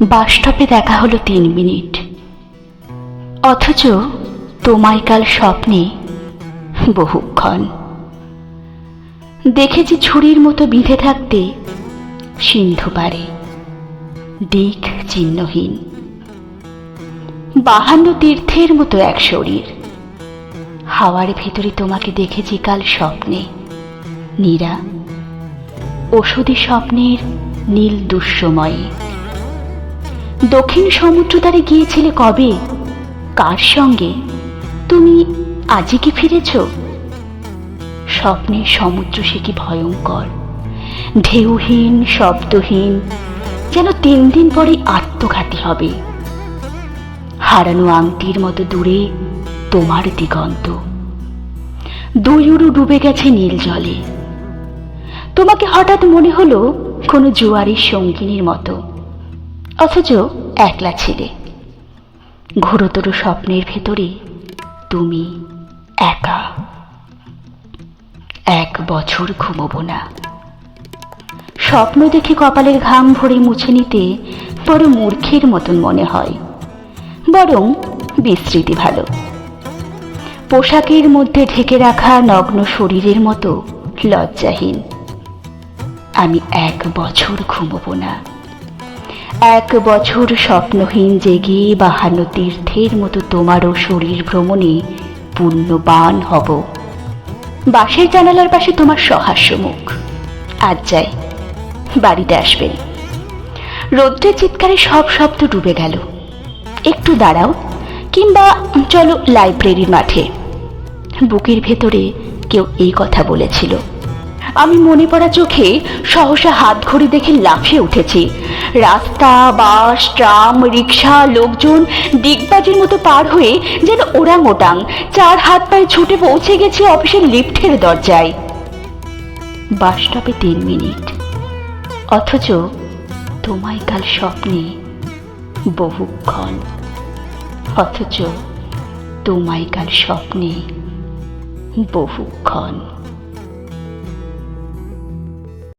বাসস্টপে দেখা হলো 3 মিনিট, অথচ তোমায় কাল স্বপ্নে বহুক্ষণ দেখেছি ছুরির মতো বিঁধে থাকতে সিন্ধু পারে, দিক চিহ্নহীন 52 তীর্থের মতো এক শরীর। হাওয়ার ভেতরে তোমাকে দেখেছি কাল স্বপ্নে, নীরা ওষুধি স্বপ্নের নীল দুঃসময়ে। দক্ষিণ সমুদ্রতারে গিয়েছিলে কবে, কার সঙ্গে? তুমি আজই কি ফিরেছ? স্বপ্নের সমুদ্র সে কি ভয়ঙ্কর, ঢেউহীন শব্দহীন, যেন 3 দিন পরে আত্মঘাতী হবে। হারানো আংটির মতো দূরে তোমার দিগন্ত, 2 উরু ডুবে গেছে নীল জলে। তোমাকে হঠাৎ মনে হলো কোনো জোয়ারের সঙ্গিনীর মতো, অথচ একলা ছিলে। ঘোরতর স্বপ্নের ভেতরে তুমি একা। 1 বছর ঘুমোবো না। স্বপ্ন দেখে কপালের ঘাম ভরে মুছে নিতে বড় মূর্খের মতন মনে হয়, বরং বিস্মৃতি ভালো। পোশাকের মধ্যে ঢেকে রাখা নগ্ন শরীরের মতো লজ্জাহীন। আমি 1 বছর ঘুমোবো না। 1 বছর স্বপ্নহীন জেগে 52 তীর্থের মতো তোমারও শরীর ভ্রমণে পুণ্যবান হব। বাসের জানালার পাশে তোমার সহাস্য মুখ। আজ যাই, বাড়িতে আসবেন। রৌদ্রের চিৎকারে সব শব্দ ডুবে গেল। একটু দাঁড়াও, কিংবা চলো লাইব্রেরির মাঠে। বুকের ভেতরে কেউ এই কথা বলেছিল। আমি মনে পড়া চোখে সহসা হাত ঘড়ি দেখে লাফিয়ে উঠেছি। রাস্তা, বাস, ট্রাম, রিক্সা, লোকজন দিগবাজির মতো পার হয়ে যেন ওরাং ওটাং 4 হাত পায়ে ছুটে পৌঁছে গেছি অফিসের লিফটের দরজায়। বাসস্টপে 3 মিনিট, অথচ তোমায় কাল স্বপ্নে বহুক্ষণ। অথচ তোমায় কাল স্বপ্নে বহুক্ষণ।